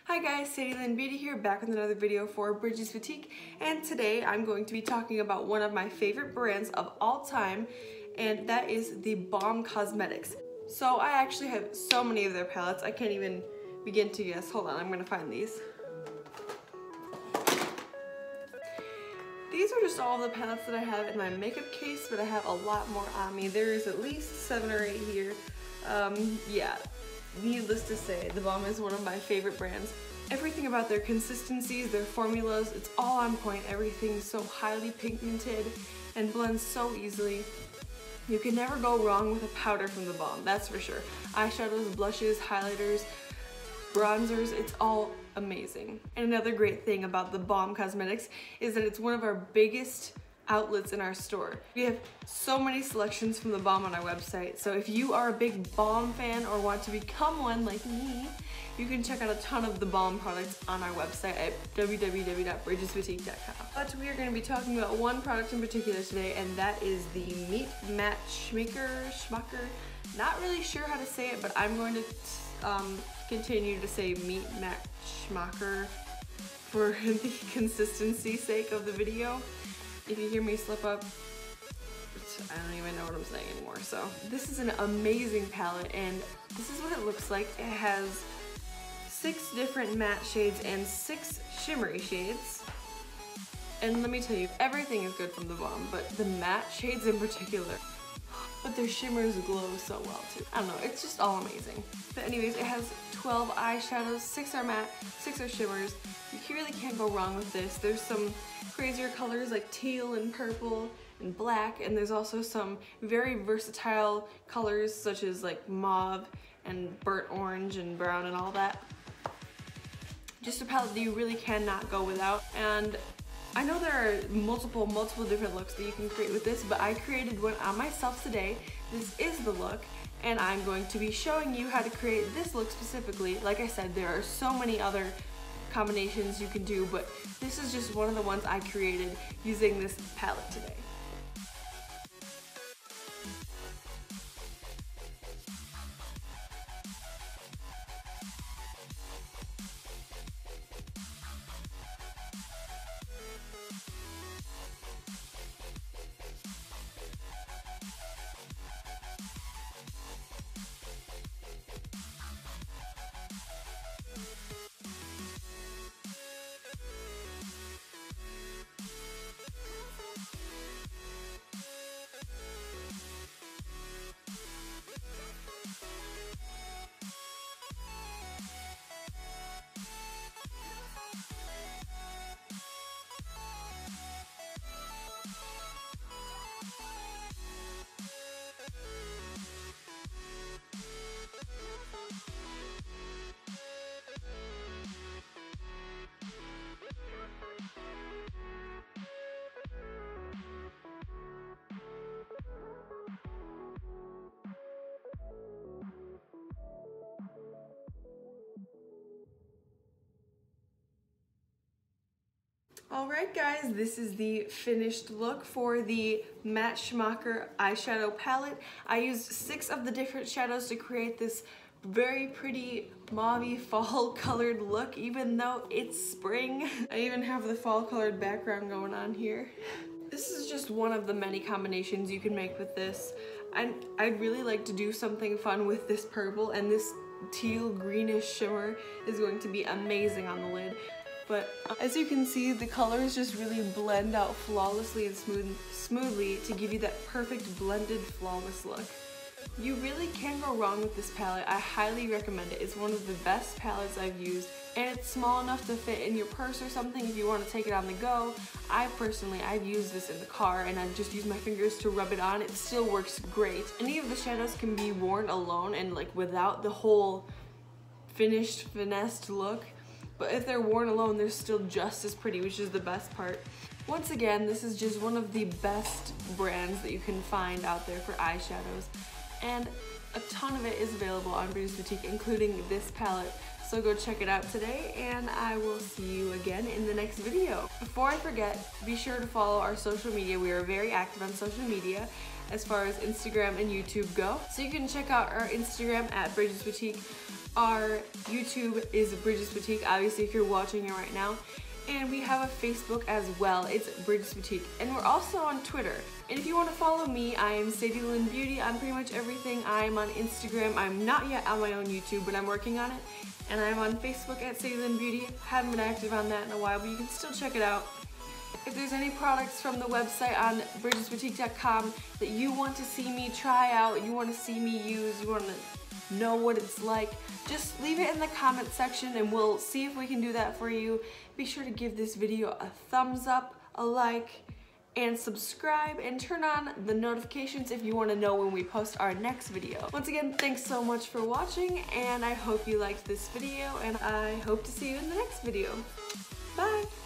Hi guys, Sadie Lynne Beauty here, back with another video for Bridget's Boutique, and today I'm going to be talking about one of my favorite brands of all time, and that is theBalm's Cosmetics. So I actually have so many of their palettes, I can't even begin to guess. Hold on, I'm gonna find these. These are just all the palettes that I have in my makeup case, but I have a lot more on me. There's at least 7 or 8 here. Yeah. Needless to say, theBalm is one of my favorite brands. Everything about their consistencies, their formulas, it's all on point. Everything's so highly pigmented and blends so easily. You can never go wrong with a powder from theBalm, that's for sure. Eyeshadows, blushes, highlighters, bronzers, it's all amazing. And another great thing about theBalm Cosmetics is that it's one of our biggest outlets in our store. We have so many selections from theBalm on our website, so if you are a big Balm fan or want to become one like me, you can check out a ton of theBalm products on our website at www.bridgesboutique.com. But we are going to be talking about one product in particular today, and that is the Meet Matte Schmaker. Not really sure how to say it, but I'm going to continue to say Meet Matte Schmaker for the consistency sake of the video. If you hear me slip up, I don't even know what I'm saying anymore. So this is an amazing palette, and this is what it looks like. It has 6 different matte shades and 6 shimmery shades. And let me tell you, everything is good from theBalm, but the matte shades in particular. But their shimmers glow so well too. I don't know, it's just all amazing. But anyways, it has 12 eyeshadows, 6 are matte, 6 are shimmers. You really can't go wrong with this. There's some crazier colors like teal and purple and black, and there's also some very versatile colors such as like mauve and burnt orange and brown and all that. Just a palette that you really cannot go without. And I know there are multiple different looks that you can create with this, but I created one on myself today. This is the look, and I'm going to be showing you how to create this look specifically. Like I said, there are so many other combinations you can do, but this is just one of the ones I created using this palette today. Alright guys, this is the finished look for the Matte Schmaker eyeshadow palette. I used 6 of the different shadows to create this very pretty mauve-y fall colored look, even though it's spring. I even have the fall colored background going on here. This is just one of the many combinations you can make with this. I'd really like to do something fun with this purple, and this teal greenish shimmer is going to be amazing on the lid. But as you can see, the colors just really blend out flawlessly and smoothly to give you that perfect blended flawless look. You really can't go wrong with this palette. I highly recommend it. It's one of the best palettes I've used, and it's small enough to fit in your purse or something if you want to take it on the go. I've used this in the car, and I just use my fingers to rub it on. It still works great. Any of the shadows can be worn alone and like without the whole finished, finessed look. But if they're worn alone, they're still just as pretty, which is the best part. Once again, this is just one of the best brands that you can find out there for eyeshadows. And a ton of it is available on Bridget's Boutique, including this palette. So go check it out today, and I will see you again in the next video. Before I forget, be sure to follow our social media. We are very active on social media as far as Instagram and YouTube go. So you can check out our Instagram at Bridget's Boutique, Our YouTube is Bridget's Boutique, obviously if you're watching it right now. And we have a Facebook as well, it's Bridget's Boutique. And we're also on Twitter. And if you want to follow me, I am Sadie Lynne Beauty on pretty much everything. I'm on Instagram, I'm not yet on my own YouTube, but I'm working on it. And I'm on Facebook at Sadie Lynne Beauty. Haven't been active on that in a while, but you can still check it out. If there's any products from the website on bridgetsboutique.com that you want to see me try out, you want to see me use, you want to know what it's like, just leave it in the comment section and we'll see if we can do that for you. Be sure to give this video a thumbs up, a like, and subscribe, and turn on the notifications if you want to know when we post our next video. Once again, thanks so much for watching, and I hope you liked this video, and I hope to see you in the next video. Bye!